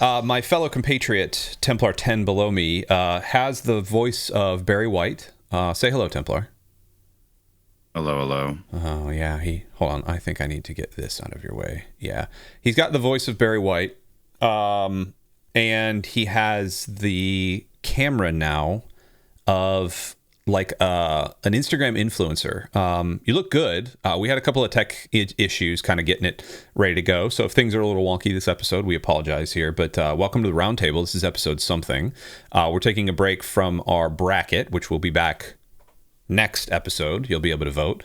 My fellow compatriot, Templar 10 below me, has the voice of Barry White. Say hello, Templar. Hello, hello. Oh, yeah. Hold on. I think I need to get this out of your way. Yeah. He's got the voice of Barry White. And he has the camera now of like an Instagram influencer. You look good. We had a couple of tech issues kind of getting it ready to go. So if things are a little wonky this episode, we apologize here. But welcome to the Roundtable. This is episode something. We're taking a break from our bracket, which will be back next episode. You'll be able to vote.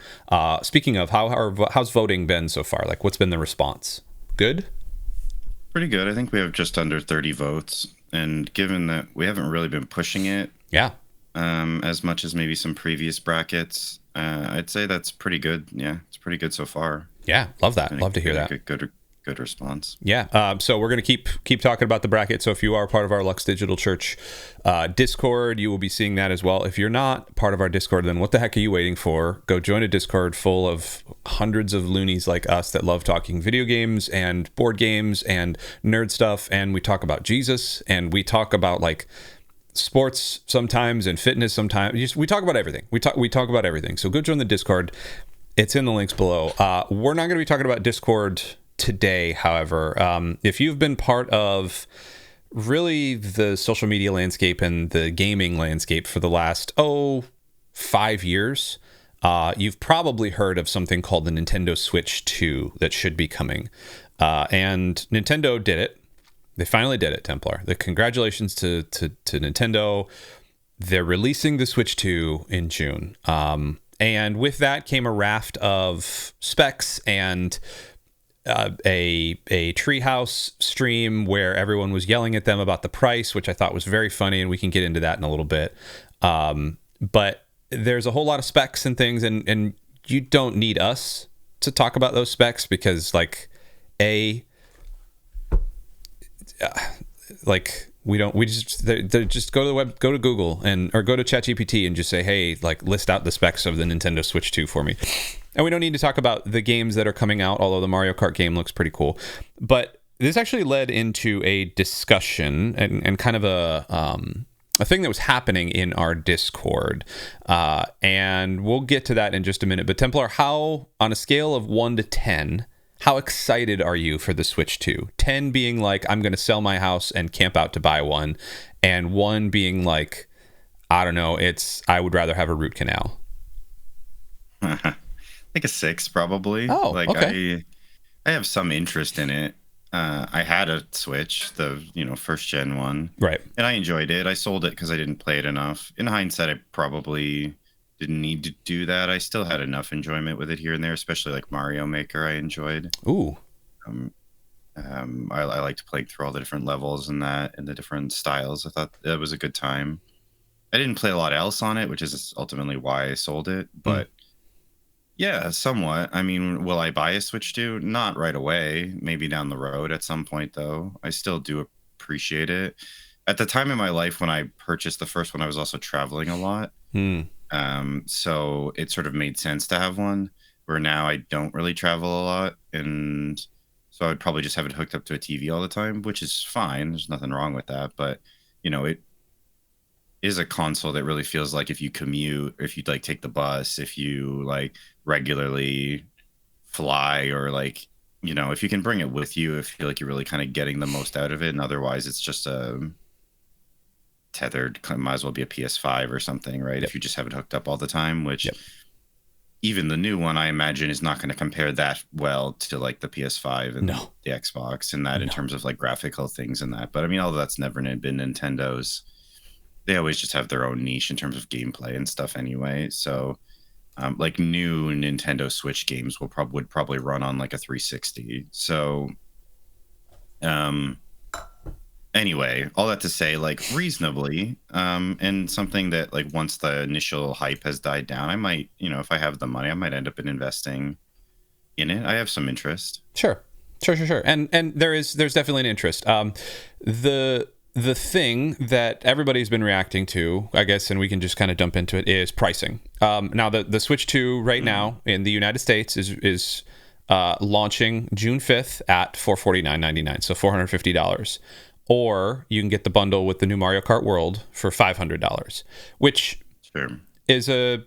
Speaking of, how's voting been so far? Like, what's been the response? Good? Pretty good. I think we have just under 30 votes. And given that we haven't really been pushing it as much as maybe some previous brackets, I'd say that's pretty good. Yeah, it's pretty good so far. Yeah, love that. Love to hear that. Good response. Yeah. So we're going to keep talking about the bracket. So if you are part of our Lux Digital Church Discord, you will be seeing that as well. If you're not part of our Discord, then what the heck are you waiting for? Go join a Discord full of hundreds of loonies like us that love talking video games and board games and nerd stuff. And we talk about Jesus, and we talk about like sports sometimes and fitness sometimes. We talk about everything. We talk about everything. So go join the Discord. It's in the links below. We're not going to be talking about Discord today, however. If you've been part of really the social media landscape and the gaming landscape for the last 5 years, you've probably heard of something called the Nintendo Switch 2 that should be coming. And Nintendo did it. They finally did it, Templar. Congratulations to Nintendo. They're releasing the Switch 2 in June. And with that came a raft of specs and a Treehouse stream where everyone was yelling at them about the price, which I thought was very funny, and we can get into that in a little bit. But there's a whole lot of specs and things, and you don't need us to talk about those specs because, just go to the web, go to Google or go to ChatGPT and just say, hey, like list out the specs of the Nintendo Switch 2 for me. And we don't need to talk about the games that are coming out, although the Mario Kart game looks pretty cool. But this actually led into a discussion and kind of a thing that was happening in our Discord. And we'll get to that in just a minute. But Templar, how, on a scale of 1 to 10, how excited are you for the Switch 2? 10 being like, I'm going to sell my house and camp out to buy one. And 1 being like, I don't know, I would rather have a root canal. Like a 6, probably. Oh, like okay. I have some interest in it. I had a Switch, the first gen one, right? And I enjoyed it. I sold it because I didn't play it enough. In hindsight, I probably didn't need to do that. I still had enough enjoyment with it here and there, especially like Mario Maker. I enjoyed. Ooh. I liked playing through all the different levels and the different styles. I thought that was a good time. I didn't play a lot else on it, which is ultimately why I sold it, but. Yeah, somewhat. I mean, will I buy a Switch 2? Not right away. Maybe down the road at some point, though. I still do appreciate it. At the time in my life when I purchased the first one, I was also traveling a lot. So it sort of made sense to have one, where now I don't really travel a lot. And so I would probably just have it hooked up to a TV all the time, which is fine. There's nothing wrong with that. But, it is a console that really feels like if you commute, if you like take the bus, if you like regularly fly, or like if you can bring it with you, I feel like you're really kind of getting the most out of it. And otherwise it's just a tethered, might as well be a PS5 or something, right? Yep. If you just have it hooked up all the time, which even the new one I imagine is not going to compare that well to like the PS5 and the Xbox and that in terms of like graphical things and that. But I mean, although that's never been Nintendo's, they always just have their own niche in terms of gameplay and stuff anyway. So like new Nintendo Switch games would probably run on like a 360. So anyway, all that to say, like reasonably, and something that like once the initial hype has died down, I might, if I have the money, I might end up investing in it. I have some interest. Sure. And there's definitely an interest. The thing that everybody's been reacting to, I guess, and we can just kind of dump into it, is pricing. Now, the Switch 2 right now in the United States is launching June 5th at $449.99, so $450. or you can get the bundle with the new Mario Kart World for $500, which is a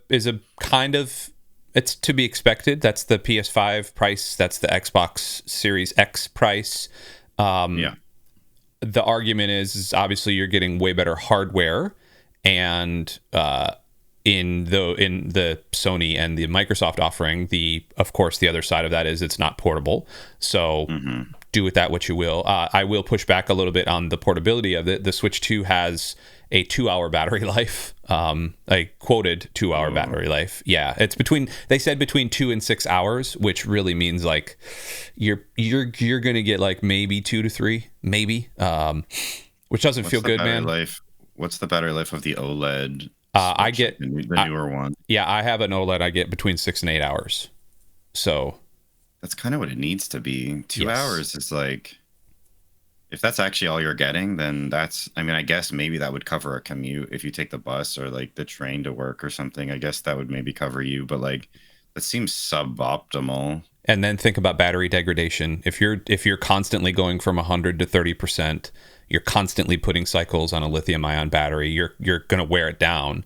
kind of, it's to be expected. That's the PS5 price. That's the Xbox Series X price. The argument is obviously you're getting way better hardware, and in the Sony and the Microsoft offering, of course the other side of that is it's not portable. So do with that what you will. I will push back a little bit on the portability of it. The Switch 2 has a 2-hour battery life, a quoted 2-hour battery life. Yeah, it's they said between 2 and 6 hours, which really means like you're gonna get like maybe 2 to 3, maybe, which doesn't feel good, man. What's the battery life of the OLED? I get the newer one. Yeah, I have an OLED. I get between 6 and 8 hours. So that's kind of what it needs to be. 2 hours is like, if that's actually all you're getting, then I guess maybe that would cover a commute if you take the bus or like the train to work or something. I guess that would maybe cover you, but like that seems suboptimal. And then think about battery degradation. If you're constantly going from 100 to 30%, you're constantly putting cycles on a lithium-ion battery. You're going to wear it down.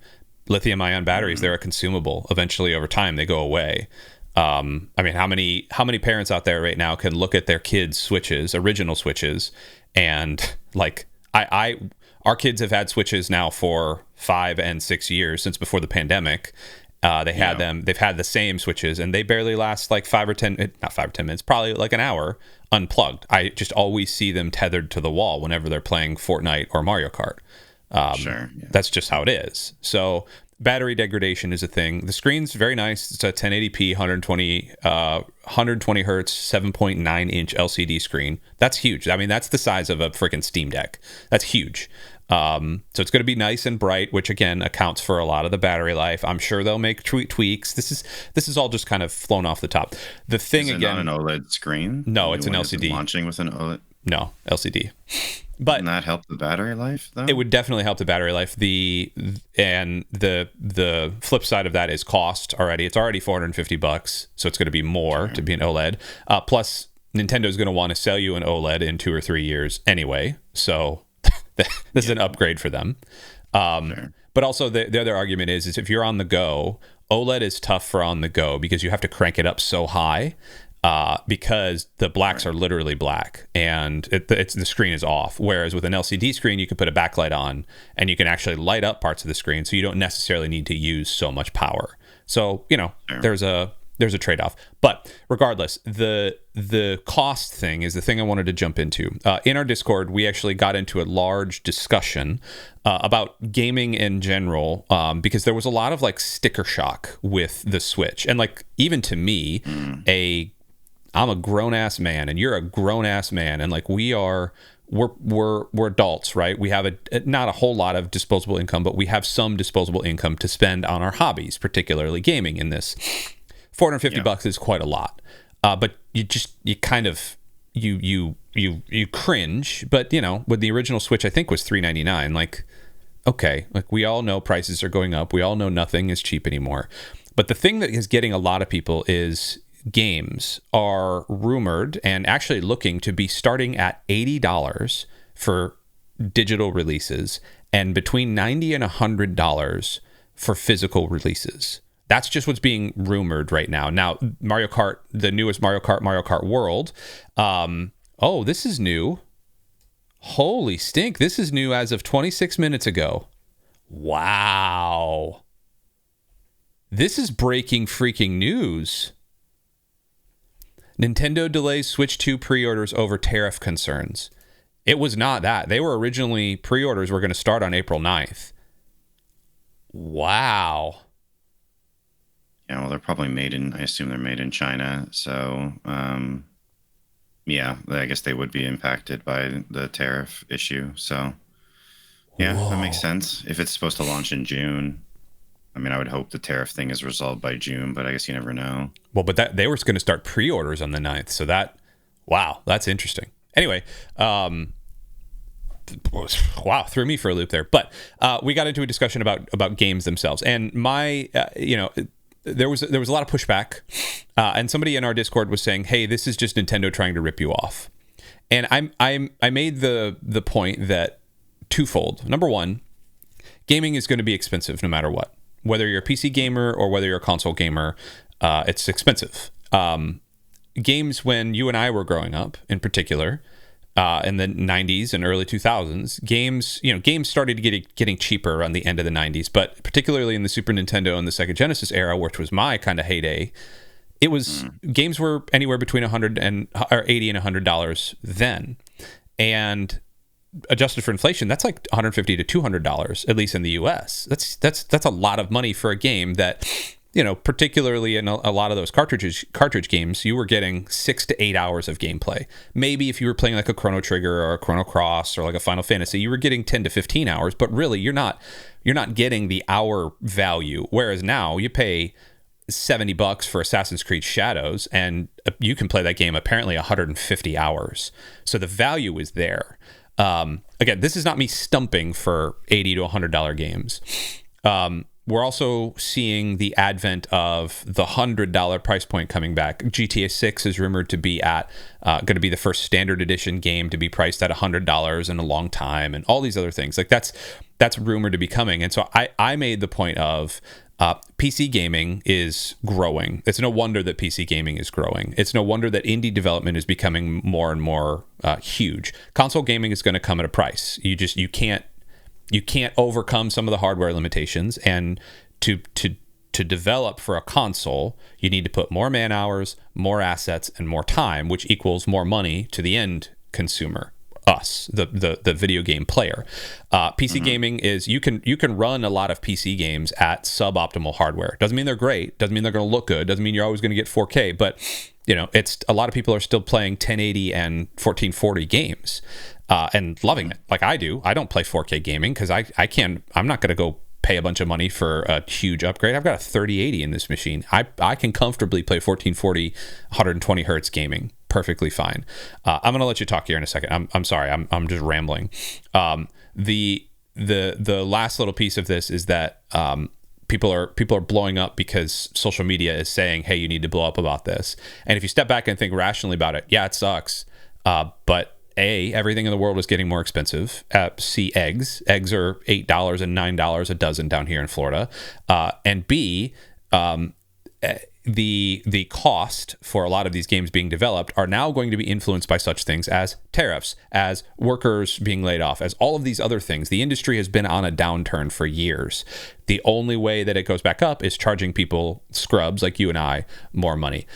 Lithium-ion batteries, they're a consumable. Eventually, over time, they go away. I mean, how many parents out there right now can look at their kids' Switches, original Switches, and like our kids have had Switches now for 5 and 6 years, since before the pandemic. They've had the same Switches, and they barely last like 5 or 10, not 5 or 10 minutes, probably like an hour unplugged. I just always see them tethered to the wall whenever they're playing Fortnite or Mario Kart. That's just how it is. So battery degradation is a thing. The screen's very nice. It's a 1080p 120 hertz 7.9 inch LCD screen. That's huge. I mean, that's the size of a freaking Steam Deck. That's huge. So it's going to be nice and bright, which again accounts for a lot of the battery life. I'm sure they'll make tweaks. This is all just kind of flown off the top. The thing, is it not an OLED screen? No, it's an LCD. Launching with an OLED? No, LCD. But wouldn't that help the battery life, though? It would definitely help the battery life. The flip side of that is cost already. It's already $450, so it's going to be more to be an OLED. Plus, Nintendo's going to want to sell you an OLED in 2 or 3 years anyway, so this is an upgrade for them. But also the other argument is if you're on the go, OLED is tough for on the go because you have to crank it up so high because the blacks are literally black and the screen is off. Whereas with an LCD screen, you can put a backlight on and you can actually light up parts of the screen, so you don't necessarily need to use so much power. So, there's a trade-off. But regardless, the cost thing is the thing I wanted to jump into. In our Discord, we actually got into a large discussion about gaming in general, because there was a lot of like sticker shock with the Switch. And like, even to me, I'm a grown-ass man and you're a grown-ass man. And like we're adults, right? We have not a whole lot of disposable income, but we have some disposable income to spend on our hobbies, particularly gaming in this. $450 is quite a lot, but you cringe. But with the original Switch, I think was $399. Like, okay, like we all know prices are going up. We all know nothing is cheap anymore. But the thing that is getting a lot of people is games are rumored and actually looking to be starting at $80 for digital releases and between $90 and $100 for physical releases. That's just what's being rumored right now. Now, Mario Kart, the newest Mario Kart World. This is new. Holy stink. This is new as of 26 minutes ago. Wow. This is breaking freaking news. Nintendo delays Switch 2 pre-orders over tariff concerns. It was not that. They were originally, pre-orders were going to start on April 9th. Wow. Yeah, well, they're probably I assume they're made in China. So, yeah, I guess they would be impacted by the tariff issue. So, yeah, that makes sense. If it's supposed to launch in June, I mean, I would hope the tariff thing is resolved by June, but I guess you never know. Well, but they were going to start pre-orders on the 9th. So that's interesting. Anyway, threw me for a loop there. But we got into a discussion about games themselves. And there was a lot of pushback, and somebody in our Discord was saying, hey, this is just Nintendo trying to rip you off. And I made the point that twofold. Number one, gaming is going to be expensive no matter what. Whether you're a PC gamer or whether you're a console gamer, it's expensive. Games when you and I were growing up, in particular, in the 90s and early 2000s, games started getting cheaper around the end of the 90s, but particularly in the Super Nintendo and the Sega Genesis era, which was my kind of heyday, it was games were anywhere between $80 and $100 then, and adjusted for inflation, that's like $150 to $200, at least in the US. That's a lot of money for a game that, particularly in a lot of those cartridge games, you were getting 6 to 8 hours of gameplay. Maybe if you were playing like a Chrono Trigger or a Chrono Cross or like a Final Fantasy, you were getting 10 to 15 hours, but really you're not getting the hour value. Whereas now you pay $70 for Assassin's Creed Shadows and you can play that game apparently 150 hours. So the value is there. Again, this is not me stumping for $80 to $100 games. We're also seeing the advent of the $100 price point coming back. GTA 6 is rumored to be going to be the first standard edition game to be priced at $100 in a long time, and all these other things. Like that's rumored to be coming. And so I made the point of PC gaming is growing. It's no wonder that PC gaming is growing. It's no wonder that indie development is becoming more and more huge. Console gaming is going to come at a price. You can't overcome some of the hardware limitations, and to develop for a console, you need to put more man hours, more assets, and more time, which equals more money to the end consumer. Us, the video game player. PC gaming is you can run a lot of PC games at suboptimal hardware. Doesn't mean they're great. Doesn't mean they're going to look good. Doesn't mean you're always going to get 4K. But it's a lot of people are still playing 1080 and 1440 games and loving it. Like I do. I don't play 4K gaming because I'm not going to go pay a bunch of money for a huge upgrade. I've got a 3080 in this machine. I can comfortably play 1440, 120 hertz gaming perfectly fine. I'm going to let you talk here in a second. I'm sorry. I'm just rambling. The last little piece of this is that people are blowing up because social media is saying, hey, you need to blow up about this. And if you step back and think rationally about it, yeah, it sucks. But A, everything in the world is getting more expensive. C, eggs. Eggs are $8 and $9 a dozen down here in Florida. And B, the cost for a lot of these games being developed are now going to be influenced by such things as tariffs, as workers being laid off, as all of these other things. The industry has been on a downturn for years. The only way that it goes back up is charging people, scrubs like you and I, more money.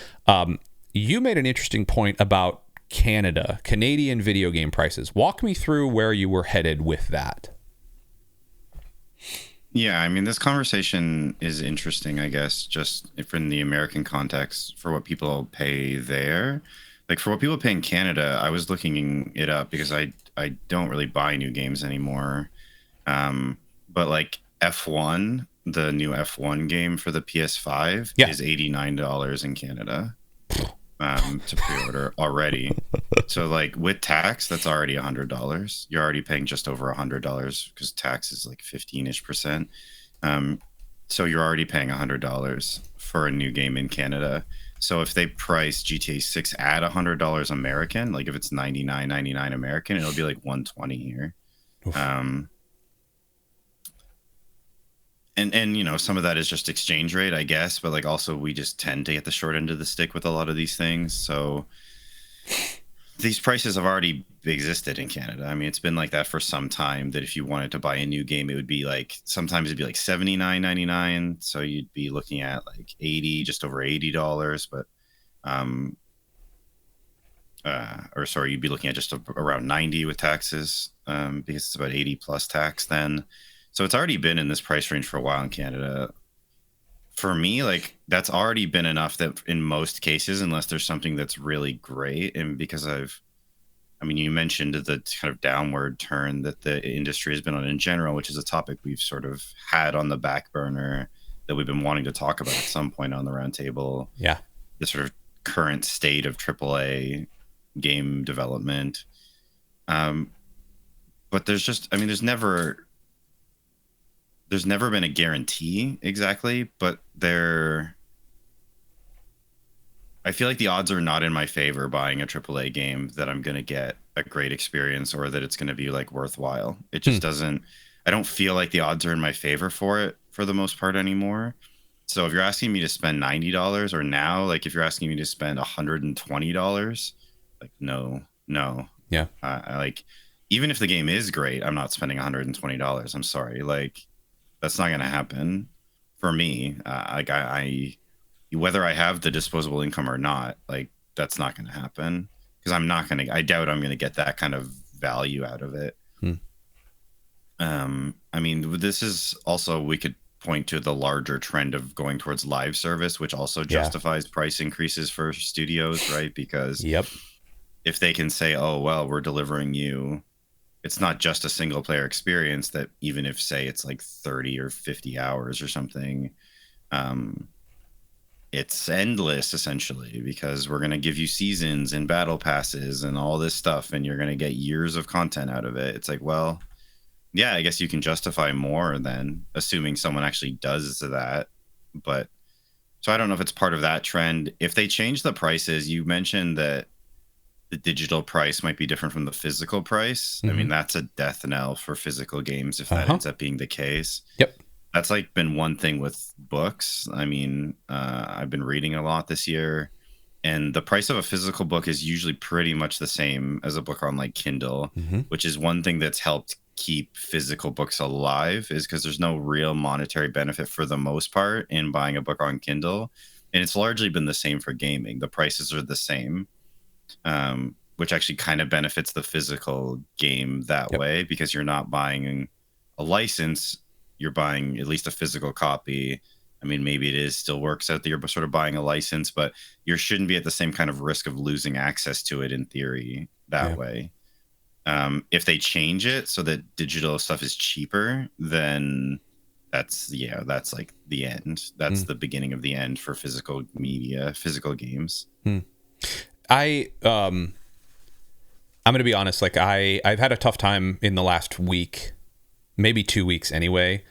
You made an interesting point about Canadian video game prices. Walk me through where you were headed with that. Yeah, I mean, this conversation is interesting, I guess, just if in the American context for what people pay there. Like for what people pay in Canada, I was looking it up because I don't really buy new games anymore. But like F1, the new F1 game for the PS5 is $89 in Canada to pre-order already. So like with tax, that's already $100. You're already paying just over $100 because tax is like 15-ish%. So you're already paying $100 for a new game in Canada. So if they price GTA 6 at $100 American, like if it's $99.99 American, it'll be like $120 here. And some of that is just exchange rate, I guess, but like also we just tend to get the short end of the stick with a lot of these things. So these prices have already existed in Canada. I mean, it's been like that for some time, that if you wanted to buy a new game, it would be like, sometimes it'd be like $79.99. So you'd be looking at like just over $80, but you'd be looking at just around 90 with taxes, because it's about 80 plus tax then. So it's already been in this price range for a while in Canada. For me, like that's already been enough that in most cases, unless there's something that's really great, and because you mentioned the kind of downward turn that the industry has been on in general, which is a topic we've sort of had on the back burner that we've been wanting to talk about at some point on the roundtable. Yeah. The sort of current state of AAA game development. But there's never been a guarantee exactly, but I feel like the odds are not in my favor buying a AAA game that I'm going to get a great experience or that it's going to be like worthwhile. It just doesn't, I don't feel like the odds are in my favor for it for the most part anymore. So if you're asking me to spend $90 or now, like if you're asking me to spend $120, like no. Yeah. I like, even if the game is great, I'm not spending $120. I'm sorry. Like that's not going to happen for me. Like I whether I have the disposable income or not, like that's not going to happen because I doubt I'm going to get that kind of value out of it. I mean, this is also, we could point to the larger trend of going towards live service, which also justifies price increases for studios, right? Because if they can say, oh, well, we're delivering you, it's not just a single player experience that even if say it's like 30 or 50 hours or something, it's endless essentially because we're going to give you seasons and battle passes and all this stuff and you're going to get years of content out of it. It's like, well, yeah, I guess you can justify more than assuming someone actually does that. But so I don't know if it's part of that trend. If they change the prices, you mentioned that the digital price might be different from the physical price. I mean, that's a death knell for physical games if that ends up being the case. That's like been one thing with books. I mean, I've been reading a lot this year, and the price of a physical book is usually pretty much the same as a book on like Kindle, which is one thing that's helped keep physical books alive is because there's no real monetary benefit for the most part in buying a book on Kindle. And it's largely been the same for gaming. The prices are the same, which actually kind of benefits the physical game that way because you're not buying a license. You're buying at least a physical copy. I mean, maybe it is still works out that you're sort of buying a license, but you shouldn't be at the same kind of risk of losing access to it in theory that way. If they change it so that digital stuff is cheaper, then that's like the end. That's the beginning of the end for physical media, physical games. I'm going to be honest. Like I've had a tough time in the last week, maybe 2 weeks anyway.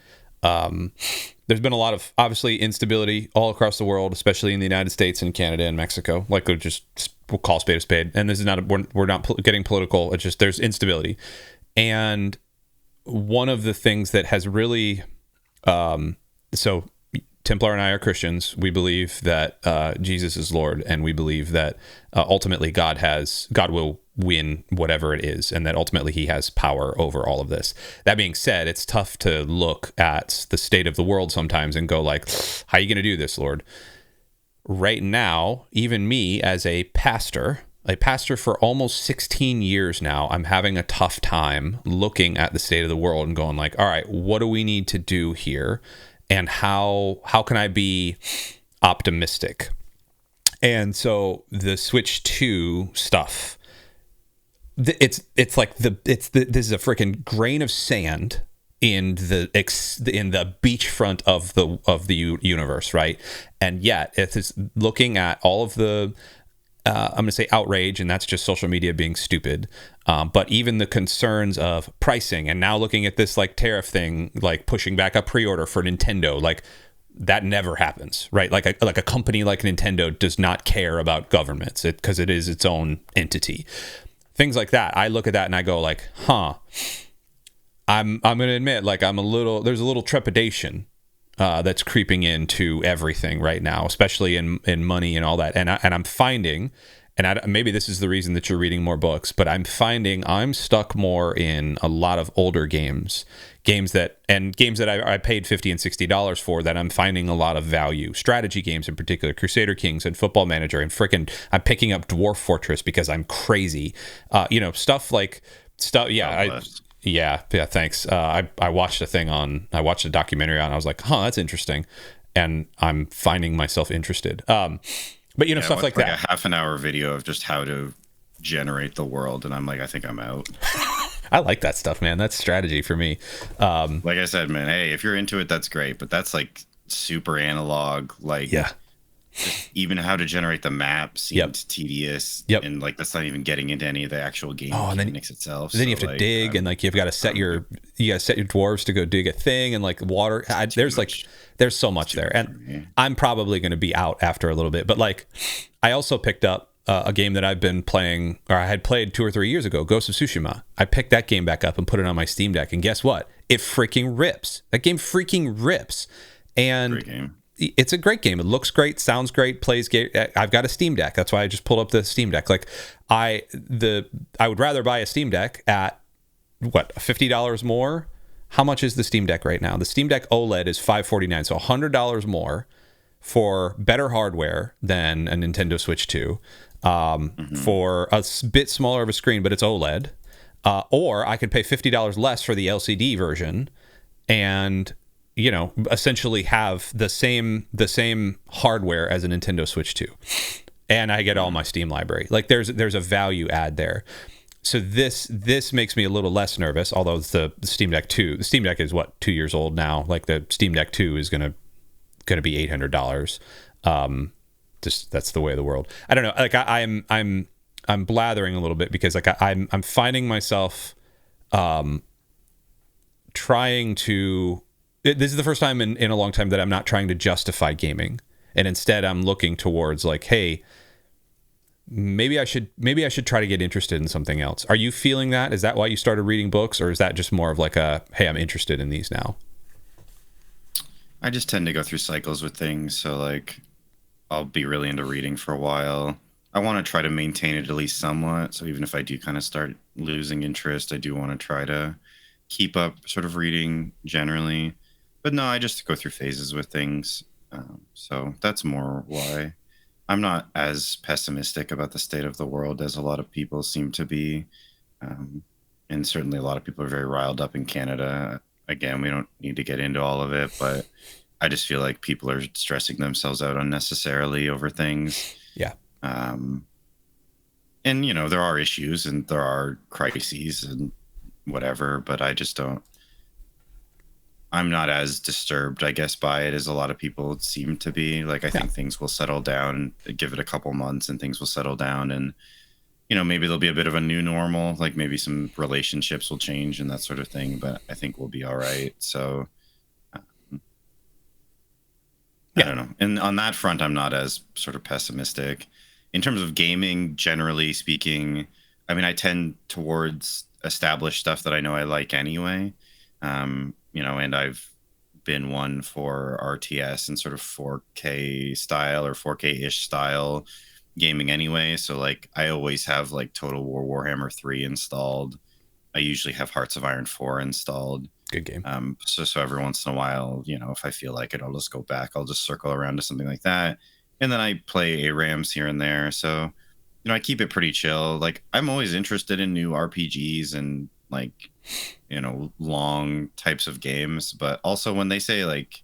There's been a lot of obviously instability all across the world, especially in the United States and Canada and Mexico. Like we'll call spade a spade. And this is not, we're not getting political. It's just, there's instability. And one of the things that has really, so Templar and I are Christians. We believe that Jesus is Lord, and we believe that ultimately God will win whatever it is, and that ultimately he has power over all of this. That being said, it's tough to look at the state of the world sometimes and go like, how are you going to do this, Lord? Right now, even me as a pastor for almost 16 years now, I'm having a tough time looking at the state of the world and going like, all right, what do we need to do here? And how can I be optimistic? And so the Switch 2 stuff, this is a freaking grain of sand in the beachfront of the universe, right? And yet it is looking at all of the I'm going to say outrage, and that's just social media being stupid. But even the concerns of pricing, and now looking at this like tariff thing, like pushing back a pre-order for Nintendo, like that never happens, right? Like a company like Nintendo does not care about governments because it is its own entity. Things like that. I look at that and I go like, I'm going to admit, like there's a little trepidation that's creeping into everything right now, especially in money and all that. And I'm finding, and maybe this is the reason that you're reading more books, but I'm finding I'm stuck more in a lot of older games that I paid $50 and $60 for, that I'm finding a lot of value. Strategy games in particular, Crusader Kings and Football Manager, and I'm picking up Dwarf Fortress because I'm crazy. Stuff like stuff. Yeah. Yeah, thanks. I watched a documentary on it, and I was like, that's interesting. And I'm finding myself interested. But stuff like that. A half an hour video of just how to generate the world, and I'm like, I think I'm out. I like that stuff, man. That's strategy for me. Like I said, man, hey, if you're into it, that's great. But that's like super analog. Like, just even how to generate the map Yep. seemed tedious. Yep. And like that's not even getting into any of the actual game Oh, and mechanics itself. then you So have to like dig, and like you've got to set your dwarves to go dig a thing, and like water. There's so much there, and I'm probably going to be out after a little bit. But like, I also picked up a game that I've been playing, or I had played 2 or 3 years ago, Ghost of Tsushima. I picked that game back up and put it on my Steam Deck, and guess what? It freaking rips. That game freaking rips, and Great game. It's a great game. It looks great, sounds great, plays great. I've got a Steam Deck. That's why I just pulled up the Steam Deck. Like I would rather buy a Steam Deck at what, $50 more. How much is the Steam Deck right now? The Steam Deck OLED is $549, so $100 more for better hardware than a Nintendo Switch 2, for a bit smaller of a screen, but it's OLED. Or I could pay $50 less for the LCD version, and essentially have the same hardware as a Nintendo Switch 2, and I get all my Steam library. Like there's a value add there. So this makes me a little less nervous. Although the Steam Deck 2, the Steam Deck is what, 2 years old now. Like the Steam Deck 2 is gonna be $800. Just that's the way of the world. I don't know. Like I'm blathering a little bit because like I'm finding myself trying to. This is the first time in a long time that I'm not trying to justify gaming, and instead I'm looking towards like, hey, maybe I should try to get interested in something else. Are you feeling that? Is that why you started reading books, or is that just more of like a, hey, I'm interested in these now? I just tend to go through cycles with things. So like I'll be really into reading for a while. I want to try to maintain it at least somewhat. So even if I do kind of start losing interest, I do want to try to keep up sort of reading generally. But no, I just go through phases with things. So that's more why I'm not as pessimistic about the state of the world as a lot of people seem to be. And certainly a lot of people are very riled up in Canada. Again, we don't need to get into all of it, but I just feel like people are stressing themselves out unnecessarily over things. Yeah. And, there are issues and there are crises and whatever, but I just don't. I'm not as disturbed, I guess, by it as a lot of people seem to be. Like, I think things will settle down. Give it a couple months and things will settle down. And, maybe there'll be a bit of a new normal. Like, maybe some relationships will change and that sort of thing. But I think we'll be all right. So, I don't know. And on that front, I'm not as sort of pessimistic. In terms of gaming, generally speaking, I mean, I tend towards established stuff that I know I like anyway. And I've been one for RTS and sort of 4K style or 4K-ish style gaming anyway. So like I always have like Total War Warhammer 3 installed. I usually have Hearts of Iron 4 installed. Good game. So every once in a while, if I feel like it, I'll just go back. I'll just circle around to something like that. And then I play ARAMs here and there. So, I keep it pretty chill. Like I'm always interested in new RPGs and like, long types of games. But also when they say like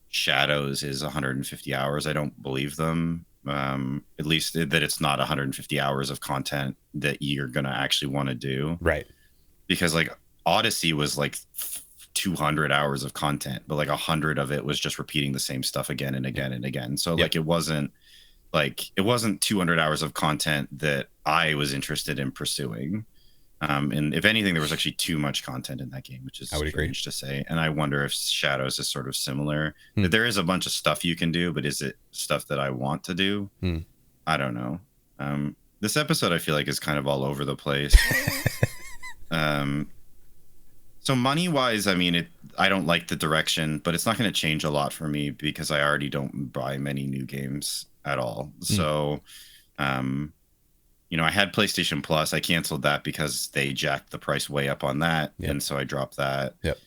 Shadows is 150 hours, I don't believe them. At least that it's not 150 hours of content that you're going to actually want to do. Right. Because like Odyssey was like 200 hours of content, but like 100 of it was just repeating the same stuff again and again and again. So like it wasn't 200 hours of content that I was interested in pursuing. And if anything, there was actually too much content in that game, which is strange to say. And I wonder if Shadows is sort of similar. That there is a bunch of stuff you can do, but is it stuff that I want to do? I don't know. This episode, I feel like, is kind of all over the place. So money-wise, I mean, I don't like the direction, but it's not going to change a lot for me because I already don't buy many new games at all. So, I had PlayStation Plus. I canceled that because they jacked the price way up on that. Yep. And so I dropped that. Yep.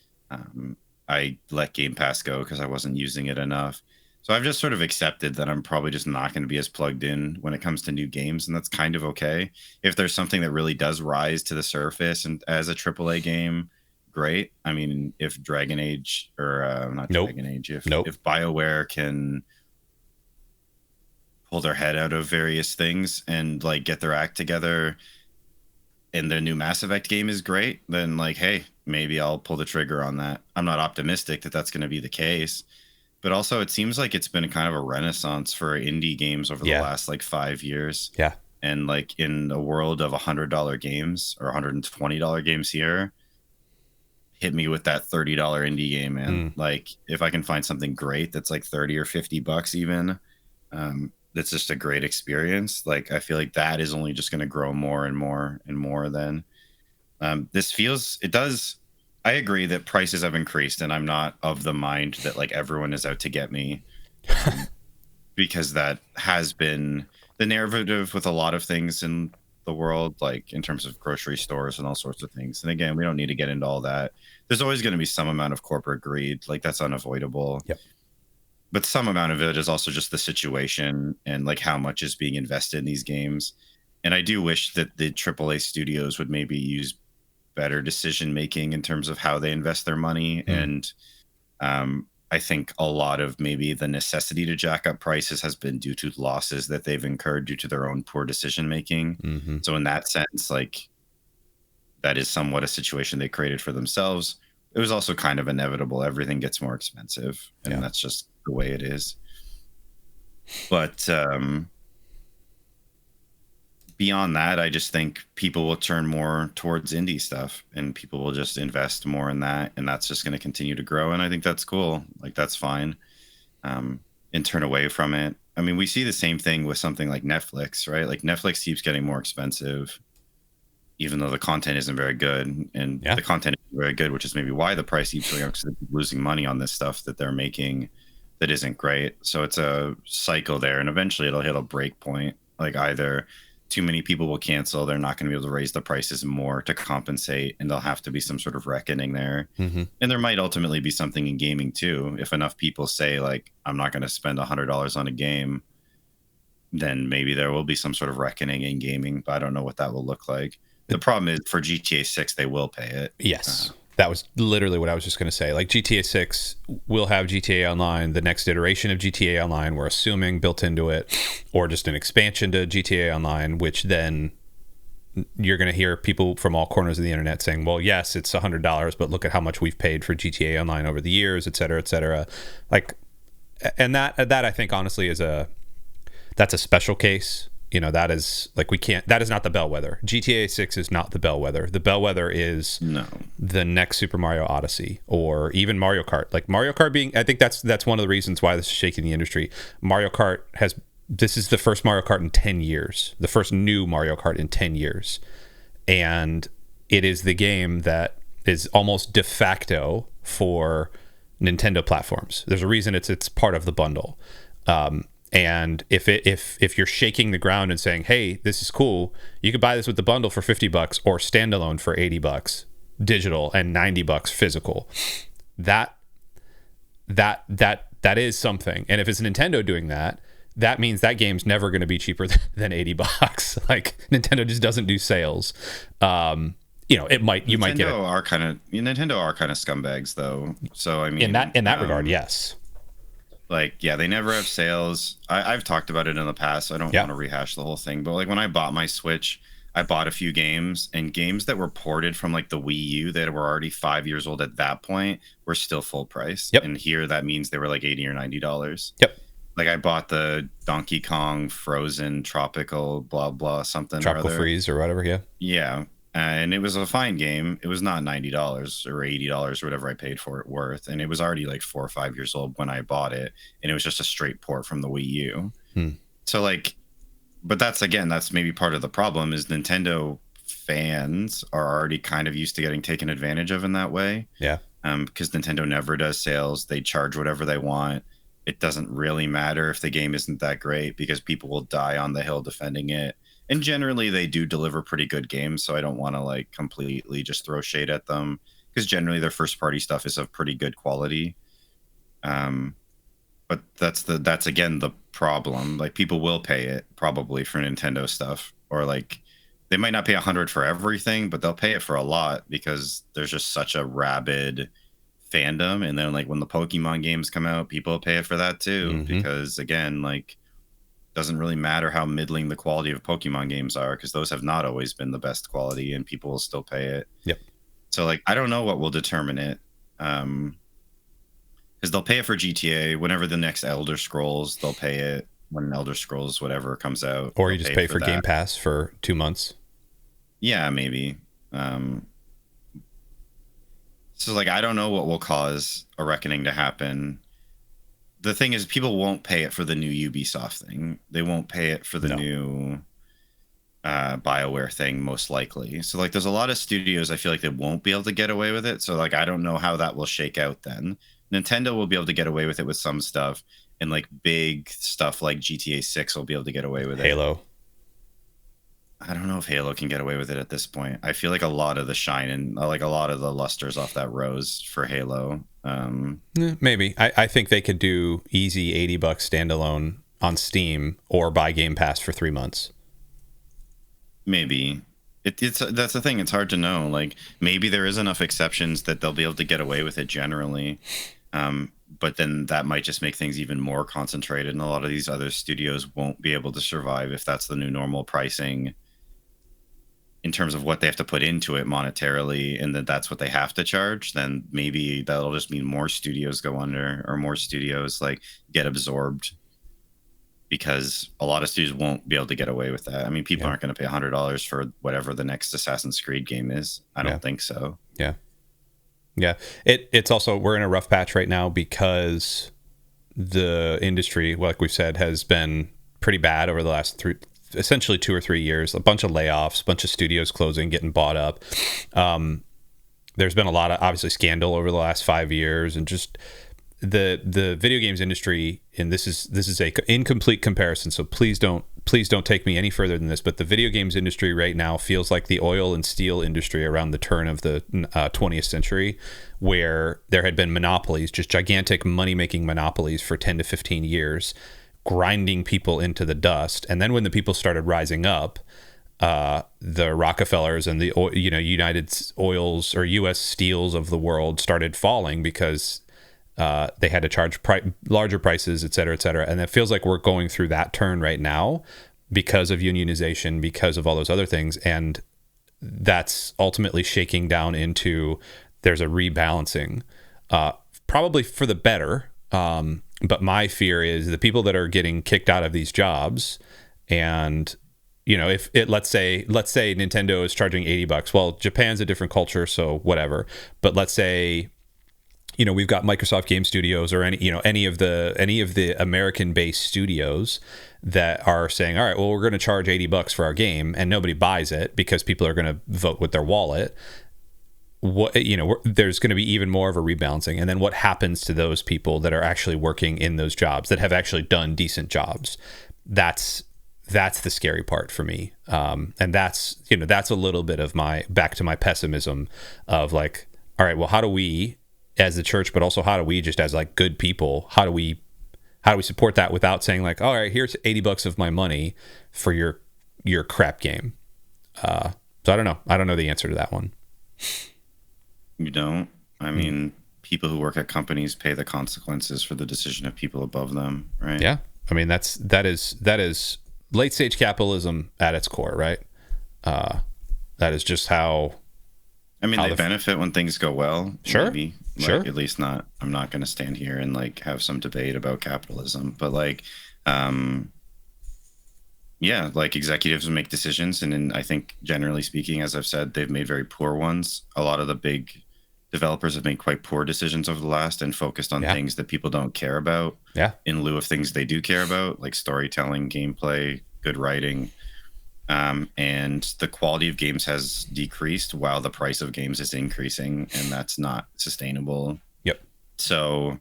I let Game Pass go because I wasn't using it enough. So I've just sort of accepted that I'm probably just not going to be as plugged in when it comes to new games. And that's kind of okay. If there's something that really does rise to the surface and as a AAA game, great. I mean, if Dragon Age or Dragon Age, if BioWare can pull their head out of various things and like get their act together and their new Mass Effect game is great, then like, hey, maybe I'll pull the trigger on that. I'm not optimistic that that's going to be the case, but also it seems like it's been kind of a renaissance for indie games over the last like 5 years. Yeah. And like in a world of $100 games or $120 games here, hit me with that $30 indie game, man. Like if I can find something great that's like 30 or $50 even, that's just a great experience. Like I feel like that is only just going to grow more and more and more. Then this feels, it does. I agree that prices have increased, and I'm not of the mind that like everyone is out to get me, because that has been the narrative with a lot of things in the world, like in terms of grocery stores and all sorts of things. And again, we don't need to get into all that. There's always going to be some amount of corporate greed, like that's unavoidable. Yep. But some amount of it is also just the situation and like how much is being invested in these games. And I do wish that the AAA studios would maybe use better decision making in terms of how they invest their money. And I think a lot of maybe the necessity to jack up prices has been due to losses that they've incurred due to their own poor decision making. So in that sense, like that is somewhat a situation they created for themselves. It was also kind of inevitable. Everything gets more expensive, and that's just the way it is. But beyond that, I just think people will turn more towards indie stuff, and people will just invest more in that, and that's just going to continue to grow. And I think that's cool. Like that's fine. And turn away from it. I mean, we see the same thing with something like Netflix, right? Like Netflix keeps getting more expensive, even though the content isn't very good, and the content isn't very good, which is maybe why the price keeps going up, because they're losing money on this stuff that they're making that isn't great. So it's a cycle there, and eventually it'll hit a break point. Like either too many people will cancel, they're not going to be able to raise the prices more to compensate, and there'll have to be some sort of reckoning there. And there might ultimately be something in gaming too. If enough people say like, I'm not going to spend $100 on a game, then maybe there will be some sort of reckoning in gaming, but I don't know what that will look like. The problem is for GTA 6, they will pay it. Yes. That was literally what I was just going to say. Like GTA 6 will have GTA Online, the next iteration of GTA Online, we're assuming built into it, or just an expansion to GTA Online, which then you're going to hear people from all corners of the internet saying, well, yes, it's $100, but look at how much we've paid for GTA Online over the years, et cetera, et cetera. Like, and that I think honestly that's a special case. You know, that is like, that is not the bellwether. GTA 6 is not the bellwether. The bellwether is the next Super Mario Odyssey, or even Mario Kart. Like Mario Kart being, I think that's one of the reasons why this is shaking the industry. This is the first Mario Kart in 10 years, the first new Mario Kart in 10 years. And it is the game that is almost de facto for Nintendo platforms. There's a reason it's part of the bundle. And if you're shaking the ground and saying, hey, this is cool, you could buy this with the bundle for $50 or standalone for $80 digital and $90 physical, that is something. And if it's Nintendo doing that, that means that game's never going to be cheaper than $80. Like Nintendo just doesn't do sales. You know, you might get it. Nintendo are kind of scumbags though. So I mean, in that regard, yes. Like, yeah, they never have sales. I've talked about it in the past, so I don't want to rehash the whole thing. But like when I bought my Switch, I bought a few games, and games that were ported from like the Wii U that were already 5 years old at that point were still full price. And here that means they were like $80 or $90. Like I bought the Donkey Kong Frozen Tropical blah blah something. Tropical Freeze or whatever, Yeah. And it was a fine game. It was not $90 or $80 or whatever I paid for it worth. And it was already like 4 or 5 years old when I bought it. And it was just a straight port from the Wii U. So like, but that's maybe part of the problem is Nintendo fans are already kind of used to getting taken advantage of in that way. Because Nintendo never does sales. They charge whatever they want. It doesn't really matter if the game isn't that great, because people will die on the hill defending it. And generally they do deliver pretty good games, so I don't want to like completely just throw shade at them, because generally their first party stuff is of pretty good quality. But that's again the problem. Like people will pay it probably for Nintendo stuff, or like they might not pay $100 for everything, but they'll pay it for a lot because there's just such a rabid fandom. And then like when the Pokemon games come out, people pay it for that too, because again, like, doesn't really matter how middling the quality of Pokemon games are, because those have not always been the best quality, and people will still pay it. So like, I don't know what will determine it. because they'll pay it for GTA. Whenever the next Elder Scrolls, they'll pay it when Elder Scrolls whatever comes out. Or you just pay for that. Game Pass for 2 months. Yeah, maybe. So like, I don't know what will cause a reckoning to happen. The thing is, people won't pay it for the new Ubisoft thing. They won't pay it for the new BioWare thing, most likely. So like, there's a lot of studios I feel like they won't be able to get away with it. So like, I don't know how that will shake out then. Nintendo will be able to get away with it with some stuff, and like big stuff like GTA 6 will be able to get away with Halo. I don't know if Halo can get away with it at this point. I feel like a lot of the shine and like a lot of the lusters off that rose for Halo. Maybe. I think they could do easy $80 standalone on Steam or buy Game Pass for 3 months. Maybe. It's that's the thing. It's hard to know. Like, maybe there is enough exceptions that they'll be able to get away with it generally. But then that might just make things even more concentrated, and a lot of these other studios won't be able to survive if that's the new normal pricing in terms of what they have to put into it monetarily, and that's what they have to charge. Then maybe that'll just mean more studios go under, or more studios like get absorbed, because a lot of studios won't be able to get away with that. I mean, people aren't going to pay $100 for whatever the next Assassin's Creed game is. I don't think so. Yeah. It's also, we're in a rough patch right now because the industry, like we've said, has been pretty bad over the last essentially 2 or 3 years. A bunch of layoffs, a bunch of studios closing, getting bought up. There's been a lot of, obviously, scandal over the last 5 years, and just the video games industry, and this is a incomplete comparison, so please don't take me any further than this, but the video games industry right now feels like the oil and steel industry around the turn of the 20th century, where there had been monopolies, just gigantic money-making monopolies for 10 to 15 years, grinding people into the dust. And then when the people started rising up, the Rockefellers and the United Oils or U.S. Steels of the world started falling because they had to charge larger prices, et cetera, et cetera. And it feels like we're going through that turn right now because of unionization, because of all those other things. And that's ultimately shaking down into, there's a rebalancing, probably for the better. But my fear is the people that are getting kicked out of these jobs, and if it, let's say Nintendo is charging $80. Well, Japan's a different culture, so whatever. But let's say, we've got Microsoft Game Studios or any of the American-based studios that are saying, all right, well, we're going to charge $80 for our game, and nobody buys it because people are going to vote with their wallet. There's going to be even more of a rebalancing. And then what happens to those people that are actually working in those jobs, that have actually done decent jobs? That's the scary part for me. And that's a little bit of back to my pessimism of like, all right, well, how do we as the church, but also how do we just as like good people, how do we support that without saying like, all right, here's $80 of my money for your crap game? So I don't know the answer to that one. You don't? I mean, people who work at companies pay the consequences for the decision of people above them, right? Yeah. I mean, that is late stage capitalism at its core, right? That is just how. I mean, they benefit when things go well. Sure. Maybe. Sure. At least not. I'm not going to stand here and like have some debate about capitalism, but like, yeah, like executives make decisions, and I think generally speaking, as I've said, they've made very poor ones. A lot of the big developers have made quite poor decisions over the last and focused on things that people don't care about in lieu of things they do care about, like storytelling, gameplay, good writing. And the quality of games has decreased while the price of games is increasing, and that's not sustainable. Yep. So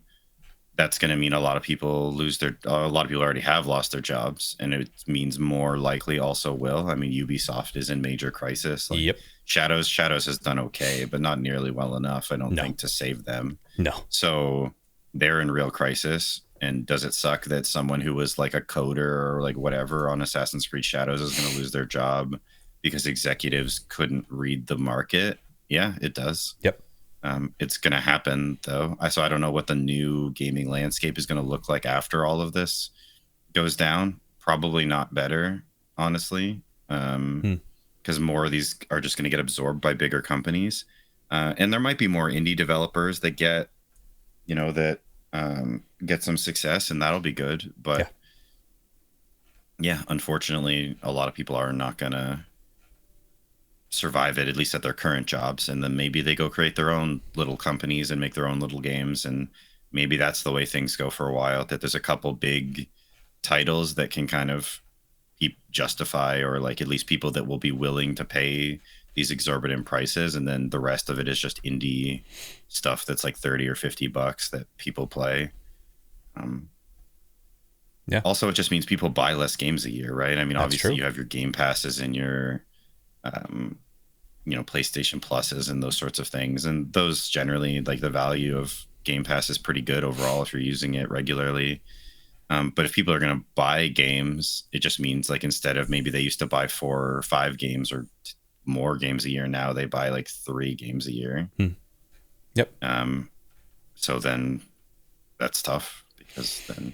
that's going to mean a lot of people a lot of people already have lost their jobs, and it means more likely also will. I mean, Ubisoft is in major crisis. Like, yep. Shadows has done okay, but not nearly well enough, I don't think, to save them. No. So they're in real crisis. And does it suck that someone who was like a coder or like whatever on Assassin's Creed Shadows is going to lose their job because executives couldn't read the market? Yeah, it does. Yep. It's going to happen, though. So I don't know what the new gaming landscape is going to look like after all of this goes down. Probably not better, honestly, because more of these are just going to get absorbed by bigger companies. And there might be more indie developers that get, that get some success, and that'll be good. But yeah, unfortunately, a lot of people are not gonna survive it, at least at their current jobs, and then maybe they go create their own little companies and make their own little games, and maybe that's the way things go for a while, that there's a couple big titles that can kind of justify, or like at least people that will be willing to pay these exorbitant prices, and then the rest of it is just indie stuff that's like 30 or 50 bucks that people play. Also, it just means people buy less games a year, right? I mean, that's obviously true. You have your Game Passes and your PlayStation Pluses and those sorts of things, and those generally, like, the value of Game Pass is pretty good overall if you're using it regularly. But if people are going to buy games, it just means, like, instead of maybe they used to buy 4 or 5 games or more games a year, now they buy like 3 games a year. Yep. So then that's tough, because then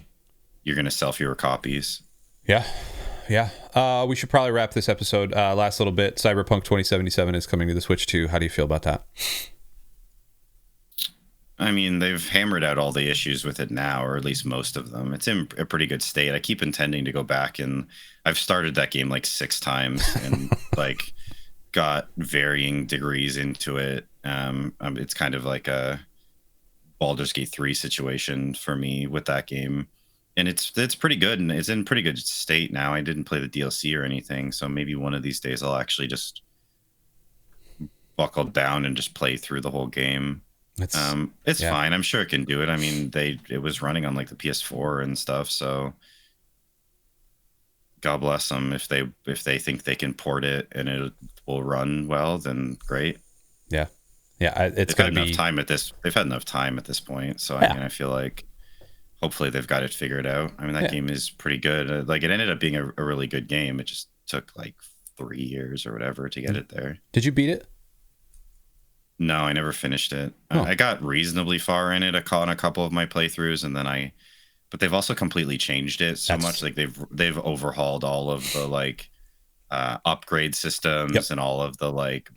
you're going to sell fewer copies. Yeah. We should probably wrap this episode. Last little bit. Cyberpunk 2077 is coming to the Switch too. How do you feel about that? I mean, they've hammered out all the issues with it now, or at least most of them. It's in a pretty good state. I keep intending to go back, and I've started that game like 6 times and like got varying degrees into it. It's kind of like a Baldur's Gate 3 situation for me with that game. And it's pretty good, and it's in pretty good state now. I didn't play the DLC or anything, so maybe one of these days I'll actually just buckle down and just play through the whole game. It's fine. I'm sure it can do it. I mean, it was running on like the PS4 and stuff, so God bless them. If they think they can port it and it will run well, then great. Yeah. They've had enough time at this point, so I mean, I feel like hopefully they've got it figured out. I mean, that game is pretty good. Like, it ended up being a really good game. It just took like 3 years or whatever to get it there. Did you beat it? No, I never finished it. I got reasonably far in it on a couple of my playthroughs, and then but they've also completely changed it so much. Like, they've overhauled all of the like upgrade systems and all of the like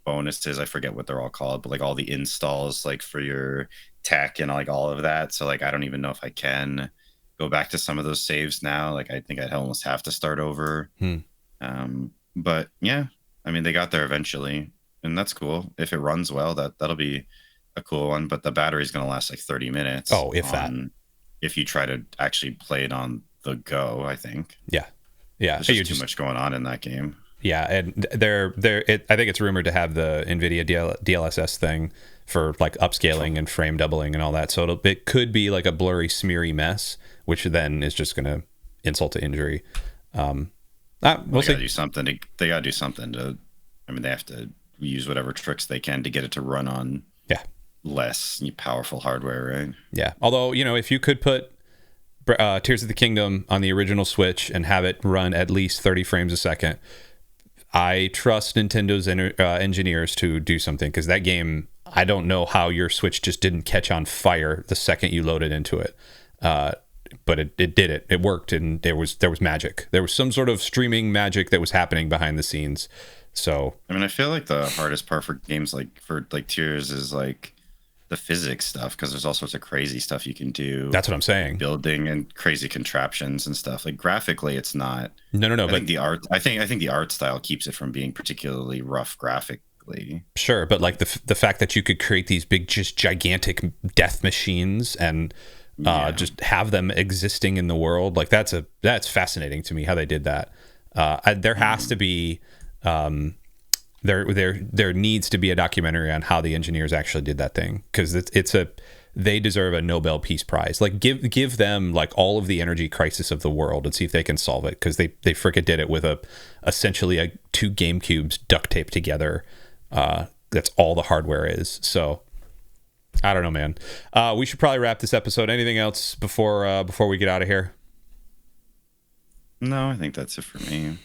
bonuses. I forget what they're all called, but like all the installs like for your tech and like all of that. So like, I don't even know if I can go back to some of those saves now. Like, I think I'd almost have to start over. But yeah, I mean, they got there eventually, and that's cool. If it runs well, that'll be a cool one. But the battery's going to last like 30 minutes. Oh, if you try to actually play it on the go, I think. Yeah. There's just too much going on in that game. Yeah, and I think it's rumored to have the NVIDIA DLSS thing for like upscaling and frame doubling and all that. So it could be like a blurry, smeary mess, which then is just going to insult to injury. We'll they gotta do something to. I mean, they have to use whatever tricks they can to get it to run on less powerful hardware, right? Yeah. Although, if you could put Tears of the Kingdom on the original Switch and have it run at least 30 frames a second, I trust Nintendo's engineers to do something, because that game, I don't know how your Switch just didn't catch on fire the second you loaded into it. But it did it. It worked, and there was magic. There was some sort of streaming magic that was happening behind the scenes. So I mean, I feel like the hardest part for games like Tears is like the physics stuff, because there's all sorts of crazy stuff you can do. That's what I'm saying. Building and crazy contraptions and stuff. Like, graphically, it's not. No. I think the art. I think the art style keeps it from being particularly rough graphically. Sure, but like the fact that you could create these big, just gigantic death machines and just have them existing in the world, like that's fascinating to me how they did that. There has to be. There needs to be a documentary on how the engineers actually did that thing, because they deserve a Nobel Peace Prize. Like, give them like all of the energy crisis of the world and see if they can solve it, because they frickin' did it with essentially 2 GameCubes duct taped together. That's all the hardware is. So I don't know, man. We should probably wrap this episode. Anything else before we get out of here? No, I think that's it for me.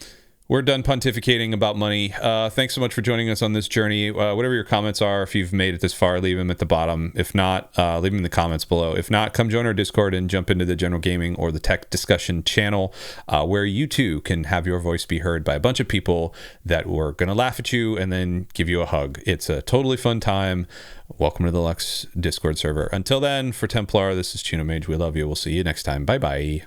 We're done pontificating about money. Thanks so much for joining us on this journey. Whatever your comments are, if you've made it this far, leave them at the bottom. If not, leave them in the comments below. If not, come join our Discord and jump into the general gaming or the tech discussion channel, where you too can have your voice be heard by a bunch of people that were going to laugh at you and then give you a hug. It's a totally fun time. welcome to the Lux Discord server. Until then, for Templar, this is Chino Mage. We love you. We'll see you next time. Bye bye.